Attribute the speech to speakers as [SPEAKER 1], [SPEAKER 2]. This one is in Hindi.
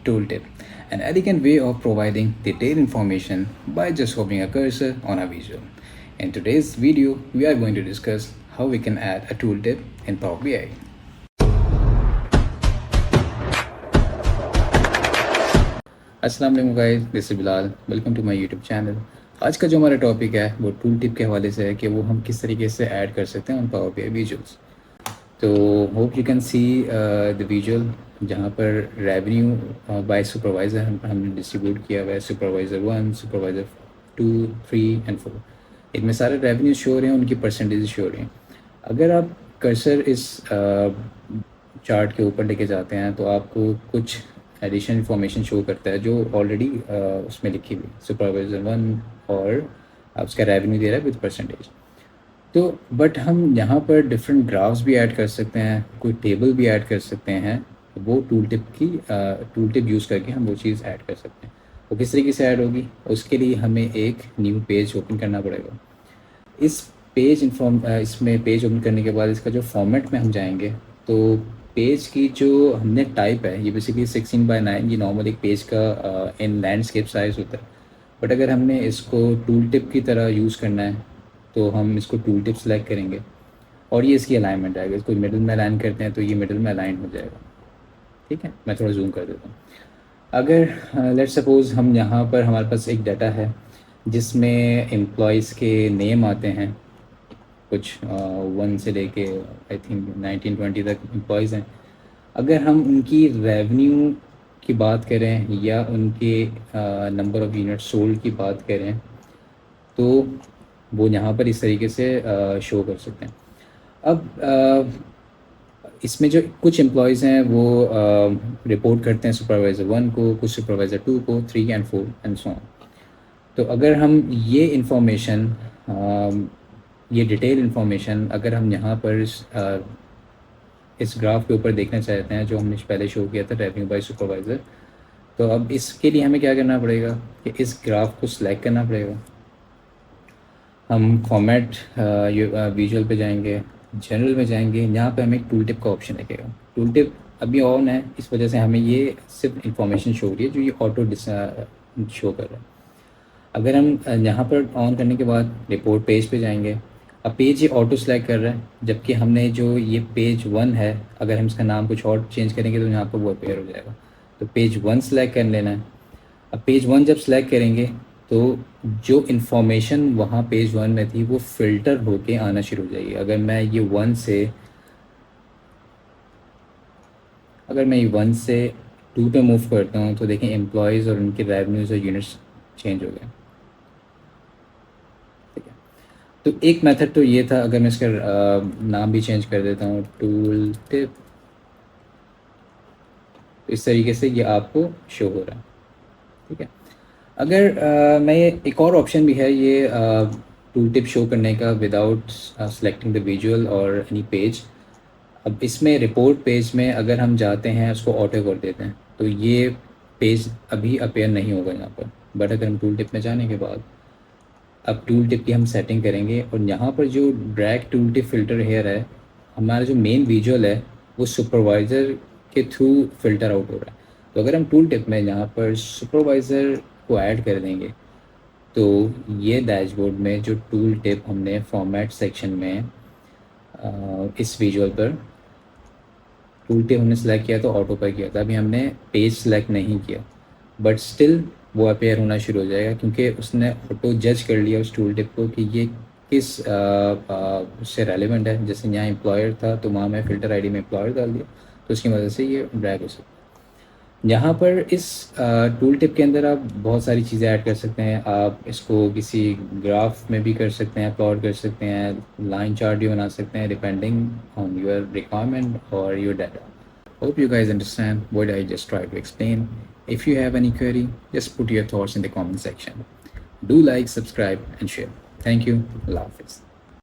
[SPEAKER 1] tooltip, an elegant way of providing detailed information by just hovering a cursor on a visual. In today's video, we are going to discuss how we can add a tooltip in Power BI. अस्सलाम वालेकुम guys, this is Bilal, welcome to my YouTube channel. आज का जो हमारा टॉपिक है वो टूल टिप के हवाले से है कि वो हम किस तरीके से ऐड कर सकते हैं ऑन पावर बीआई विजुअल्स। तो hope you can see the visual जहाँ पर रेवेन्यू बाय सुपरवाइज़र हमने डिस्ट्रीब्यूट किया हुआ है, सुपरवाइज़र 1, सुपरवाइज़र 2, 3 एंड 4। इनमें सारे रेवेन्यू शो हो रहे हैं, उनकी परसेंटेज शो हो रही हैं। अगर आप कर्सर इस चार्ट के ऊपर लेके जाते हैं तो आपको कुछ एडिशनल इन्फॉर्मेशन शो करता है जो ऑलरेडी उसमें लिखी हुई सुपरवाइज़र 1 और उसका रेवेन्यू दे रहा है विद परसेंटेज। तो बट हम यहाँ पर डिफरेंट ग्राफ्स भी ऐड कर सकते हैं, कोई टेबल भी ऐड कर सकते हैं। वो टूल टिप यूज़ करके हम वो चीज़ ऐड कर सकते हैं। वो किस तरीके से ऐड होगी, उसके लिए हमें एक न्यू पेज ओपन करना पड़ेगा। इसमें पेज ओपन करने के बाद इसका जो फॉर्मेट में हम जाएंगे तो पेज की जो हमने टाइप है ये बेसिकली 16:9, ये नॉर्मल एक पेज का इन लैंडस्केप साइज़ होता है। बट अगर हमने इसको टूल टिप की तरह यूज़ करना है तो हम इसको टूल टिप सेलेक्ट करेंगे और ये इसकी अलाइनमेंट आएगा। इसको मिडिल में अलाइन करते हैं तो ये मिडिल में अलाइन हो जाएगा। ठीक है, मैं थोड़ा जूम कर देता हूँ। अगर लेट्स सपोज़ हम यहाँ पर हमारे पास एक डाटा है जिसमें एम्प्लॉयज़ के नेम आते हैं, कुछ 1 से लेके आई थिंक 19-20 तक एम्प्लॉयज़ हैं। अगर हम उनकी रेवेन्यू की बात करें या उनके नंबर ऑफ़ यूनिट सोल्ड की बात करें तो वो यहाँ पर इस तरीके से शो कर सकते हैं। अब इसमें जो कुछ एम्प्लॉयज़ हैं वो रिपोर्ट करते हैं सुपरवाइज़र 1 को, कुछ सुपरवाइज़र 2 को, 3 एंड 4 एंड सो ऑन। तो अगर हम ये इंफॉर्मेशन ये डिटेल इन्फॉर्मेशन अगर हम यहाँ पर इस ग्राफ के ऊपर देखना चाहते हैं जो हमने पहले शो किया था रेवेन्यू बाय सुपरवाइज़र, तो अब इसके लिए हमें क्या करना पड़ेगा कि इस ग्राफ को सिलेक्ट करना पड़ेगा। हम फॉर्मेट विजुअल पे जाएंगे, जनरल में जाएंगे, यहाँ पे हमें एक टूल टिप का ऑप्शन दिखेगा। टूल टिप अभी ऑन है, इस वजह से हमें ये सिर्फ इन्फॉर्मेशन शो हो रही है जो ये ऑटो शो कर रहा है। अगर हम यहाँ पर ऑन करने के बाद रिपोर्ट पेज पे जाएंगे, अब पेज ये ऑटो सेलेक्ट कर रहा है, जबकि हमने जो ये पेज 1 है अगर हम इसका नाम कुछ और चेंज करेंगे तो यहाँ पर वो अपेयर हो जाएगा। तो पेज 1 सेलेक्ट कर लेना है। अब पेज 1 जब सेलेक्ट करेंगे तो जो इन्फॉर्मेशन वहाँ पेज 1 में थी वो फ़िल्टर होके आना शुरू हो जाएगी। अगर मैं ये 1 से 2 पे मूव करता हूँ तो देखें एम्प्लॉयज़ और उनके रेवेन्यूज़ और यूनिट्स चेंज हो गए। तो एक मेथड तो ये था। अगर मैं इसका नाम भी चेंज कर देता हूँ टूल टिप, तो इस तरीके से ये आपको शो हो रहा है। ठीक है, अगर मैं ये एक और ऑप्शन भी है ये टूल टिप शो करने का विदाउट सेलेक्टिंग द विजुअल और एनी पेज। अब इसमें रिपोर्ट पेज में अगर हम जाते हैं उसको ऑटो कर देते हैं तो ये पेज अभी अपेयर नहीं होगा यहाँ पर। बट अगर हम टूल टिप में जाने के बाद अब टूल टिप की हम सेटिंग करेंगे और यहाँ पर जो drag tool tip filter here है, हमारा जो मेन विजुअल है वो सुपरवाइज़र के थ्रू फ़िल्टर आउट हो रहा है। तो अगर हम टूल टिप में यहाँ पर सुपरवाइज़र को ऐड कर देंगे तो ये डैशबोर्ड में जो टूल टिप हमने फॉर्मेट सेक्शन में इस विजुअल पर टूल टिप हमने सेलेक्ट किया तो ऑटो पर किया था, अभी हमने पेज सेलेक्ट नहीं किया, बट स्टिल वो अपेयर होना शुरू हो जाएगा क्योंकि उसने ऑटो जज कर लिया उस टूल टिप को कि ये किस उससे रेलेवेंट है। जैसे यहाँ एम्प्लॉयर था तो वहाँ मैं फ़िल्टर आईडी में एम्प्लॉयर डाल दिया तो उसकी वजह से ये ड्रैग हो सकता है। यहाँ पर इस टूल टिप के अंदर आप बहुत सारी चीज़ें ऐड कर सकते हैं। आप इसको किसी ग्राफ में भी कर सकते हैं, प्लॉट कर सकते हैं, लाइन चार्ट भी बना सकते हैं डिपेंडिंग ऑन योर रिक्वायरमेंट और your data. Hope you guys understand what I just tried to explain. If you have any query, just put your thoughts in the comment section. Do like, subscribe and share. Thank you. Allah Hafiz.